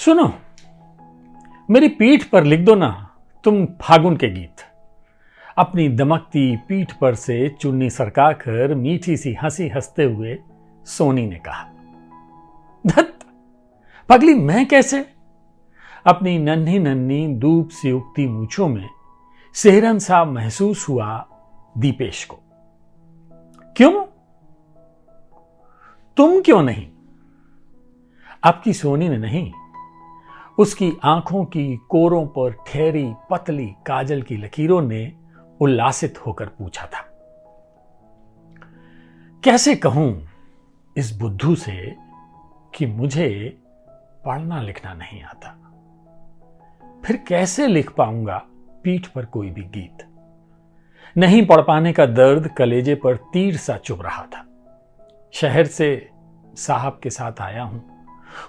सुनो, मेरी पीठ पर लिख दो ना तुम फागुन के गीत। अपनी दमकती पीठ पर से चुन्नी सरकाकर मीठी सी हंसी हंसते हुए सोनी ने कहा। धत पगली, मैं कैसे? अपनी नन्ही नन्ही धूप सी उगती मूछों में सेहरन सा महसूस हुआ दीपेश को। क्यों? तुम क्यों नहीं? आपकी सोनी ने नहीं, उसकी आंखों की कोरों पर ठहरी पतली काजल की लकीरों ने उल्लासित होकर पूछा था। कैसे कहूं इस बुद्धू से कि मुझे पढ़ना लिखना नहीं आता, फिर कैसे लिख पाऊंगा पीठ पर कोई भी गीत। नहीं पढ़ पाने का दर्द कलेजे पर तीर सा चुभ रहा था। शहर से साहब के साथ आया हूं,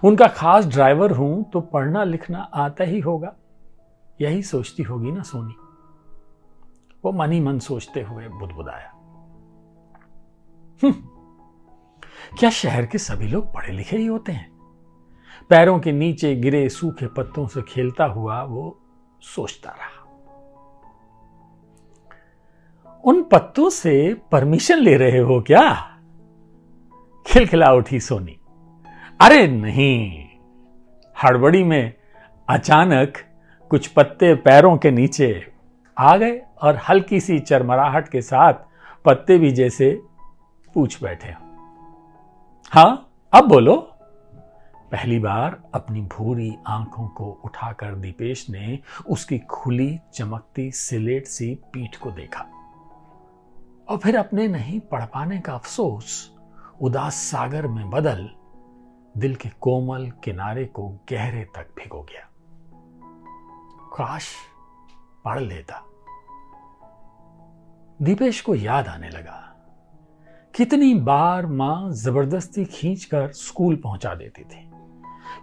उनका खास ड्राइवर हूं, तो पढ़ना लिखना आता ही होगा, यही सोचती होगी ना सोनी। वो मन ही मन सोचते हुए बुदबुदाया। क्या शहर के सभी लोग पढ़े लिखे ही होते हैं? पैरों के नीचे गिरे सूखे पत्तों से खेलता हुआ वो सोचता रहा। उन पत्तों से परमिशन ले रहे हो क्या? खिलखिला उठी सोनी। अरे नहीं, हड़बड़ी में अचानक कुछ पत्ते पैरों के नीचे आ गए और हल्की सी चरमराहट के साथ पत्ते भी जैसे पूछ बैठे। हां, अब बोलो। पहली बार अपनी भूरी आंखों को उठाकर दीपेश ने उसकी खुली चमकती सिलेट सी पीठ को देखा और फिर अपने नहीं पढ़ पाने का अफसोस उदास सागर में बदल दिल के कोमल किनारे को गहरे तक भिगो गया। काश पढ़ लेता। दीपेश को याद आने लगा कितनी बार मां जबरदस्ती खींचकर स्कूल पहुंचा देती थी,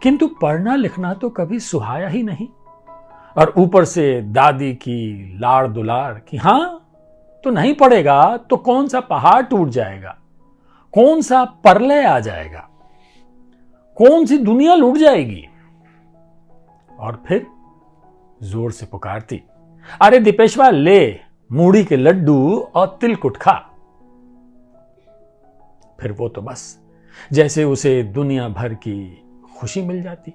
किंतु पढ़ना लिखना तो कभी सुहाया ही नहीं। और ऊपर से दादी की लाड़ दुलार कि हां, तो नहीं पढ़ेगा तो कौन सा पहाड़ टूट जाएगा, कौन सा प्रलय आ जाएगा, कौन सी दुनिया लूट जाएगी। और फिर जोर से पुकारती, अरे दीपेशवा, ले मूढ़ी के लड्डू और तिलकुट खा। फिर वो तो बस जैसे उसे दुनिया भर की खुशी मिल जाती।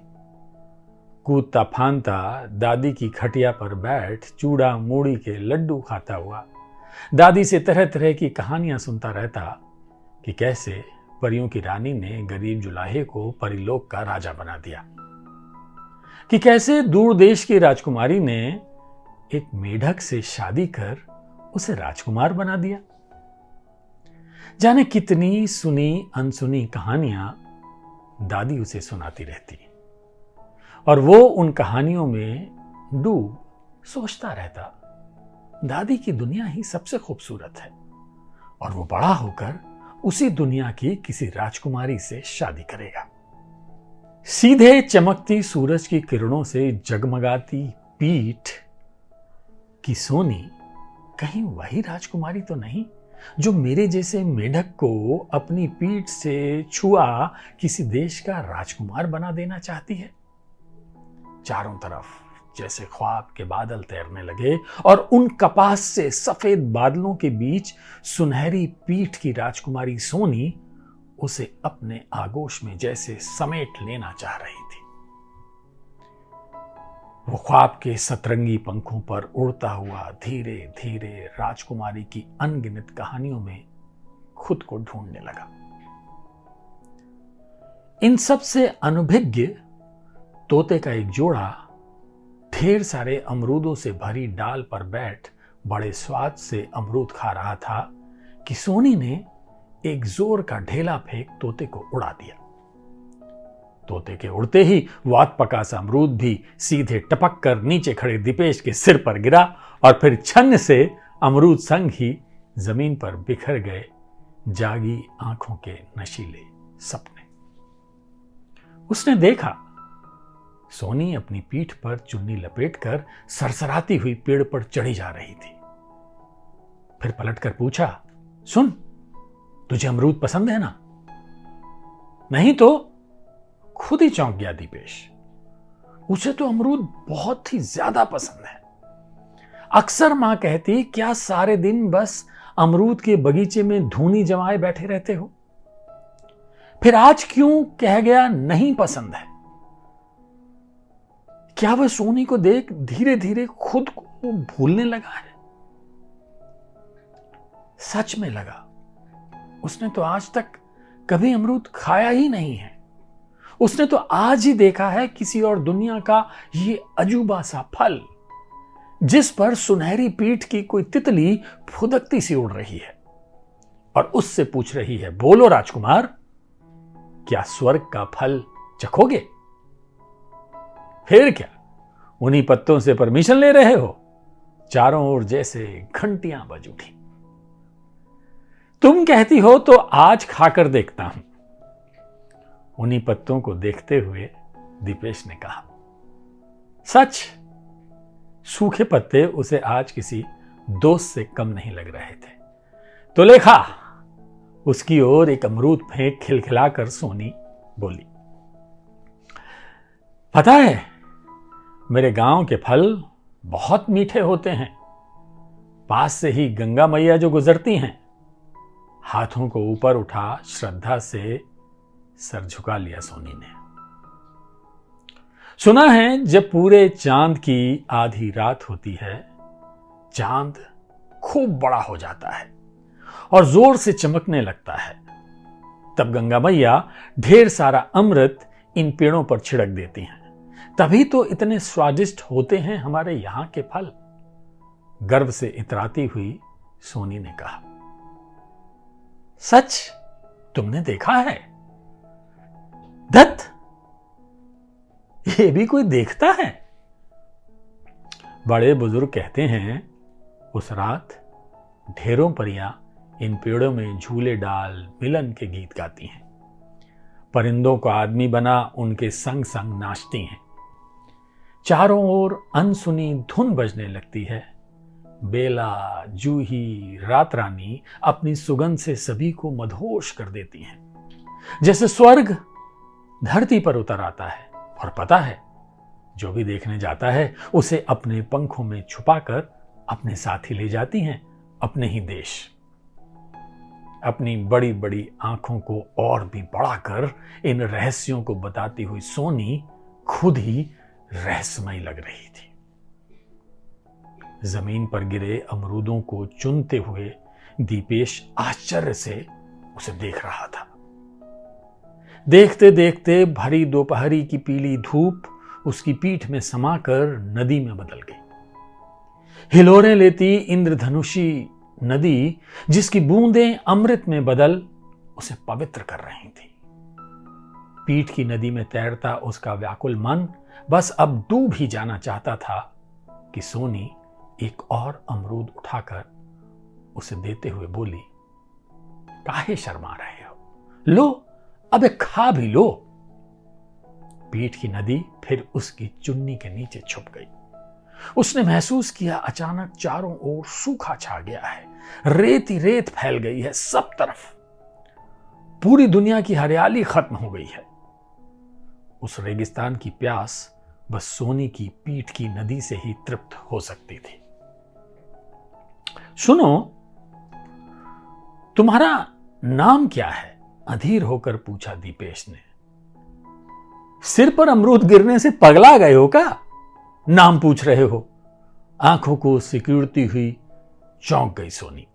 कूदता फांता दादी की खटिया पर बैठ चूड़ा मूढ़ी के लड्डू खाता हुआ दादी से तरह तरह की कहानियां सुनता रहता कि कैसे परियों की रानी ने गरीब जुलाहे को परिलोक का राजा बना दिया, कि कैसे दूर देश की राजकुमारी ने एक मेढक से शादी कर उसे राजकुमार बना दिया। जाने कितनी सुनी अनसुनी कहानियां दादी उसे सुनाती रहती और वो उन कहानियों में डूब सोचता रहता, दादी की दुनिया ही सबसे खूबसूरत है और वो बड़ा होकर उसी दुनिया की किसी राजकुमारी से शादी करेगा। सीधे चमकती सूरज की किरणों से जगमगाती पीठ की सोनी कहीं वही राजकुमारी तो नहीं जो मेरे जैसे मेढक को अपनी पीठ से छुआ किसी देश का राजकुमार बना देना चाहती है। चारों तरफ जैसे ख्वाब के बादल तैरने लगे और उन कपास से सफेद बादलों के बीच सुनहरी पीठ की राजकुमारी सोनी उसे अपने आगोश में जैसे समेट लेना चाह रही थी। वो ख्वाब के सतरंगी पंखों पर उड़ता हुआ धीरे धीरे राजकुमारी की अनगिनत कहानियों में खुद को ढूंढने लगा। इन सब से अनभिज्ञ तोते का एक जोड़ा ढेर सारे अमरूदों से भरी डाल पर बैठ बड़े स्वाद से अमरूद खा रहा था कि सोनी ने एक जोर का ढेला फेंक तोते को उड़ा दिया। तोते के उड़ते ही वात पका सा अमरूद भी सीधे टपक कर नीचे खड़े दीपेश के सिर पर गिरा और फिर छन्न से अमरूद संग ही जमीन पर बिखर गए जागी आंखों के नशीले सपने। उसने देखा सोनी अपनी पीठ पर चुन्नी लपेटकर सरसराती हुई पेड़ पर चढ़ी जा रही थी। फिर पलटकर पूछा, सुन, तुझे अमरूद पसंद है ना? नहीं तो? खुद ही चौंक गया दीपेश। उसे तो अमरूद बहुत ही ज्यादा पसंद है। अक्सर मां कहती, क्या सारे दिन बस अमरूद के बगीचे में धूनी जमाए बैठे रहते हो? फिर आज क्यों कह गया नहीं पसंद है? क्या वह सोनी को देख धीरे धीरे खुद को भूलने लगा है? सच में लगा, उसने तो आज तक कभी अमरूद खाया ही नहीं है। उसने तो आज ही देखा है किसी और दुनिया का ये अजूबा सा फल, जिस पर सुनहरी पीठ की कोई तितली फुदकती सी उड़ रही है और उससे पूछ रही है, बोलो राजकुमार, क्या स्वर्ग का फल चखोगे? फिर क्या, उन्हीं पत्तों से परमिशन ले रहे हो? चारों ओर जैसे घंटियां बज उठी। तुम कहती हो तो आज खाकर देखता हूं। उन्हीं पत्तों को देखते हुए दीपेश ने कहा। सच, सूखे पत्ते उसे आज किसी दोस्त से कम नहीं लग रहे थे। तो ले खा। उसकी ओर एक अमरूद फेंक खिलखिलाकर सोनी बोली। पता है, मेरे गांव के फल बहुत मीठे होते हैं। पास से ही गंगा मैया जो गुजरती हैं, हाथों को ऊपर उठा श्रद्धा से सर झुका लिया सोनी ने। सुना है जब पूरे चांद की आधी रात होती है, चांद खूब बड़ा हो जाता है और जोर से चमकने लगता है। तब गंगा मैया ढेर सारा अमृत इन पेड़ों पर छिड़क देती हैं। तभी तो इतने स्वादिष्ट होते हैं हमारे यहां के फल। गर्व से इतराती हुई सोनी ने कहा। सच, तुमने देखा है? दत्त, ये भी कोई देखता है? बड़े बुजुर्ग कहते हैं, उस रात ढेरों परियां इन पेड़ों में झूले डाल मिलन के गीत गाती हैं। परिंदों को आदमी बना उनके संग संग नाचती हैं। चारों ओर अनसुनी धुन बजने लगती है। बेला, जूही, रात रानी अपनी सुगंध से सभी को मदहोश कर देती हैं। जैसे स्वर्ग धरती पर उतर आता है। और पता है, जो भी देखने जाता है उसे अपने पंखों में छुपाकर अपने साथ ही ले जाती हैं अपने ही देश। अपनी बड़ी बड़ी आंखों को और भी बढ़ाकर इन रहस्यों को बताती हुई सोनी खुद ही रहस्यमयी लग रही थी। जमीन पर गिरे अमरूदों को चुनते हुए दीपेश आश्चर्य से उसे देख रहा था। देखते देखते भरी दोपहरी की पीली धूप उसकी पीठ में समाकर नदी में बदल गई। हिलोरें लेती इंद्रधनुषी नदी, जिसकी बूंदें अमृत में बदल उसे पवित्र कर रही थी। पीठ की नदी में तैरता उसका व्याकुल मन बस अब डूब ही जाना चाहता था कि सोनी एक और अमरूद उठाकर उसे देते हुए बोली, काहे शर्मा रहे हो? लो, अबे खा भी लो। पीठ की नदी फिर उसकी चुन्नी के नीचे छुप गई। उसने महसूस किया अचानक चारों ओर सूखा छा गया है। रेत ही रेत फैल गई है सब तरफ। पूरी दुनिया की हरियाली खत्म हो गई है। उस रेगिस्तान की प्यास बस सोनी की पीठ की नदी से ही तृप्त हो सकती थी। सुनो, तुम्हारा नाम क्या है? अधीर होकर पूछा दीपेश ने। सिर पर अमरूद गिरने से पगला गए हो क्या? नाम पूछ रहे हो? आंखों को सिकुड़ती हुई चौंक गई सोनी।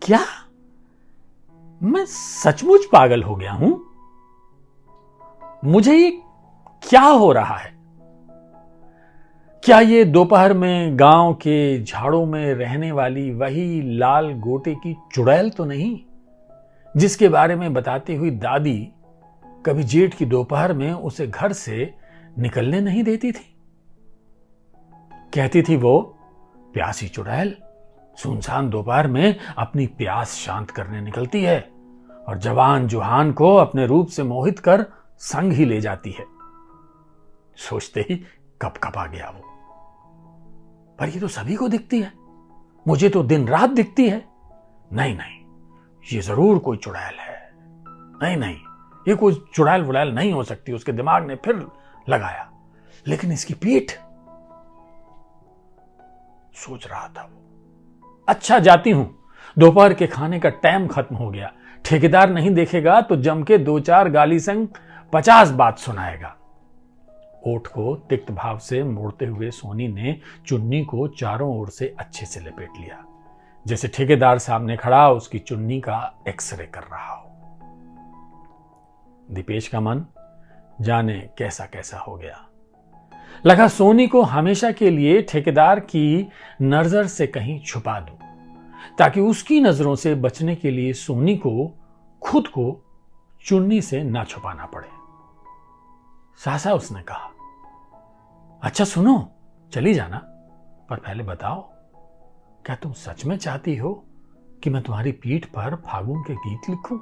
क्या मैं सचमुच पागल हो गया हूं? मुझे ये क्या हो रहा है? क्या ये दोपहर में गांव के झाड़ों में रहने वाली वही लाल गोटे की चुड़ैल तो नहीं, जिसके बारे में बताती हुई दादी कभी जेठ की दोपहर में उसे घर से निकलने नहीं देती थी? कहती थी वो, प्यासी चुड़ैल सुनसान दोपहर में अपनी प्यास शांत करने निकलती है और जवान जुहान को अपने रूप से मोहित कर संग ही ले जाती है। सोचते ही कपकपा गया वो। पर ये तो सभी को दिखती है, मुझे तो दिन रात दिखती है। नहीं नहीं, ये जरूर कोई चुड़ैल है। नहीं नहीं, ये कोई चुड़ैल वुड़ैल नहीं हो सकती। उसके दिमाग ने फिर लगाया। लेकिन इसकी पीठ, सोच रहा था वो। अच्छा जाती हूं, दोपहर के खाने का टाइम खत्म हो गया, ठेकेदार नहीं देखेगा तो जम के 2-4 गाली संग 50 बात सुनाएगा। ओठ को तिक्त भाव से मोड़ते हुए सोनी ने चुन्नी को चारों ओर से अच्छे से लपेट लिया, जैसे ठेकेदार सामने खड़ा उसकी चुन्नी का एक्सरे कर रहा हो। दीपेश का मन जाने कैसा कैसा हो गया। लगा सोनी को हमेशा के लिए ठेकेदार की नजर से कहीं छुपा दूं, ताकि उसकी नजरों से बचने के लिए सोनी को खुद को चुन्नी से ना छुपाना पड़े। सासा उसने कहा, अच्छा सुनो, चली जाना, पर पहले बताओ, क्या तुम सच में चाहती हो कि मैं तुम्हारी पीठ पर फागुन के गीत लिखूं?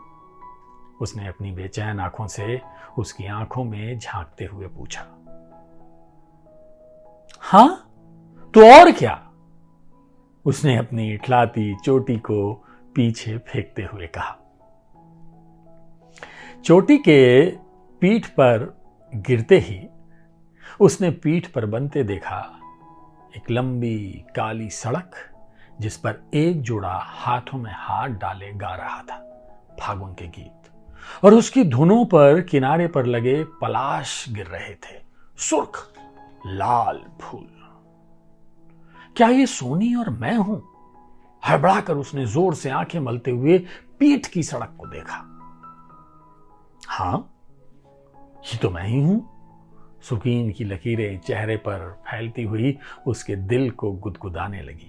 उसने अपनी बेचैन आंखों से उसकी आंखों में झांकते हुए पूछा। हां, तो और क्या? उसने अपनी इठलाती चोटी को पीछे फेंकते हुए कहा। चोटी के पीठ पर गिरते ही उसने पीठ पर बनते देखा एक लंबी काली सड़क, जिस पर एक जोड़ा हाथों में हाथ डाले गा रहा था फागुन के गीत, और उसकी धुनों पर किनारे पर लगे पलाश गिर रहे थे, सुर्ख लाल फूल। क्या ये सोनी और मैं हूं? हड़बड़ाकर उसने जोर से आंखें मलते हुए पीठ की सड़क को देखा। हां, ये तो मैं ही हूं। सुकीन की लकीरें चेहरे पर फैलती हुई उसके दिल को गुदगुदाने लगी।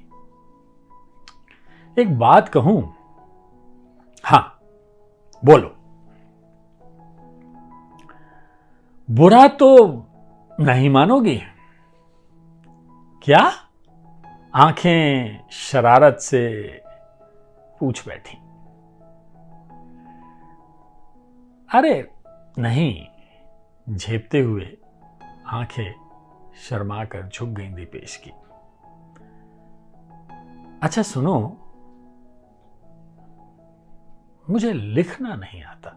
एक बात कहूं? हां, बोलो। बुरा तो नहीं मानोगी क्या? आंखें शरारत से पूछ बैठी। अरे नहीं, झेपते हुए आंखें शर्मा कर झुक गई दीपेश की। अच्छा सुनो, मुझे लिखना नहीं आता।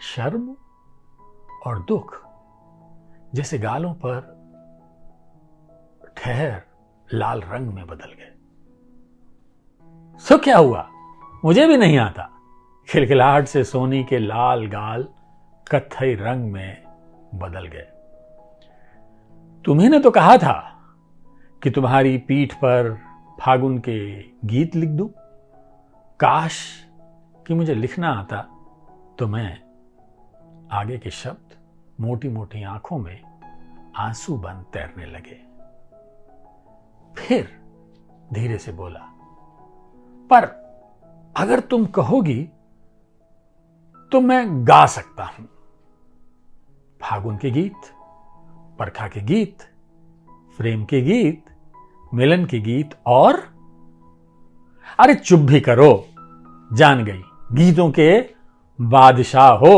शर्म और दुख जैसे गालों पर ठहर लाल रंग में बदल गए। सो क्या हुआ? मुझे भी नहीं आता। खिलखिलाहट से सोनी के लाल गाल कत्थई रंग में बदल गए। तुम्ही ने तो कहा था कि तुम्हारी पीठ पर फागुन के गीत लिख दूं। काश कि मुझे लिखना आता तो मैं। आगे के शब्द मोटी मोटी आंखों में आंसू बन तैरने लगे। फिर धीरे से बोला, पर अगर तुम कहोगी तो मैं गा सकता हूं। फागुन के गीत, बरखा के गीत, प्रेम के गीत, मिलन के गीत और अरे चुप भी करो, जान गई गीतों के बादशाह हो।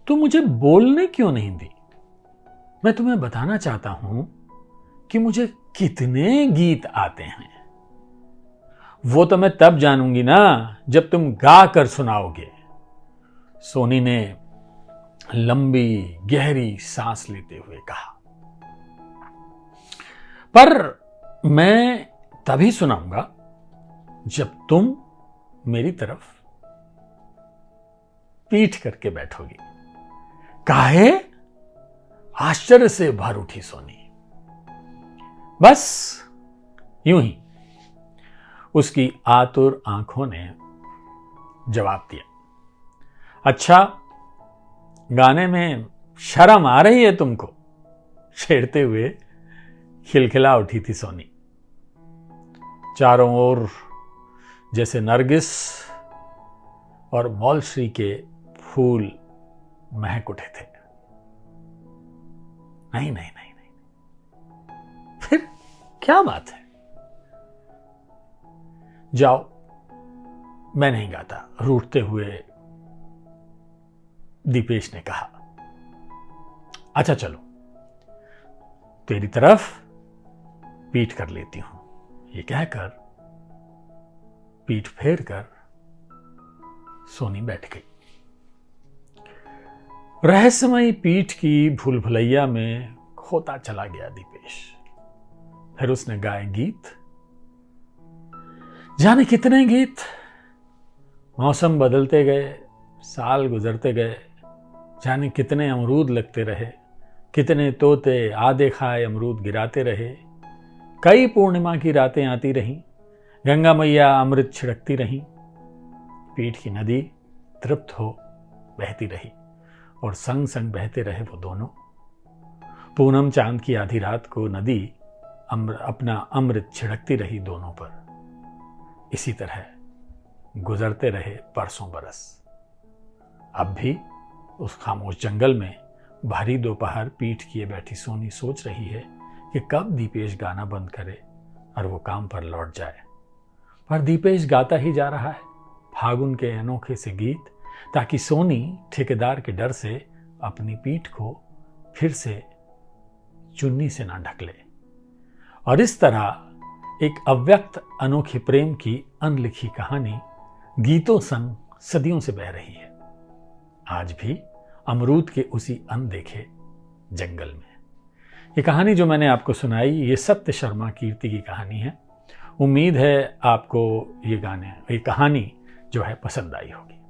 तुम मुझे बोलने क्यों नहीं दी? मैं तुम्हें बताना चाहता हूं कि मुझे कितने गीत आते हैं। वो तो मैं तब जानूंगी ना जब तुम गा कर सुनाओगे। सोनी ने लंबी गहरी सांस लेते हुए कहा। पर मैं तभी सुनाऊंगा जब तुम मेरी तरफ पीठ करके बैठोगी। काहे? आश्चर्य से भर उठी सोनी। बस यूं ही उसकी आतुर आंखों ने जवाब दिया। अच्छा, गाने में शर्म आ रही है तुमको? छेड़ते हुए खिलखिला उठी थी सोनी। चारों ओर जैसे नरगिस और मौलश्री के फूल महक उठे थे। नहीं नहीं नहीं नहीं, फिर क्या बात है? जाओ, मैं नहीं गाता, रूठते हुए दीपेश ने कहा। अच्छा चलो, तेरी तरफ पीठ कर लेती हूं। ये कहकर पीठ फेर कर सोनी बैठ गई। रहस्यमयी पीठ की भूल भुलैया में खोता चला गया दीपेश। फिर उसने गाए गीत, जाने कितने गीत। मौसम बदलते गए, साल गुजरते गए, जाने कितने अमरूद लगते रहे, कितने तोते आधे खाए अमरूद गिराते रहे। कई पूर्णिमा की रातें आती रहीं, गंगा मैया अमृत छिड़कती रहीं। पीठ की नदी तृप्त हो बहती रही और संग संग बहते रहे वो दोनों। पूनम चांद की आधी रात को नदी अपना अमृत छिड़कती रही दोनों पर। इसी तरह गुजरते रहे परसों बरस। अब भी उस खामोश जंगल में भारी दोपहर पीठ किए बैठी सोनी सोच रही है कि कब दीपेश गाना बंद करे और वो काम पर लौट जाए। पर दीपेश गाता ही जा रहा है फागुन के अनोखे से गीत, ताकि सोनी ठेकेदार के डर से अपनी पीठ को फिर से चुन्नी से ना ढक ले। और इस तरह एक अव्यक्त अनोखे प्रेम की अनलिखी कहानी गीतों संग सदियों से बह रही है, आज भी अमरूद के उसी अनदेखे जंगल में। ये कहानी जो मैंने आपको सुनाई, ये सत्य शर्मा कीर्ति की कहानी है। उम्मीद है आपको ये कहानी जो है पसंद आई होगी।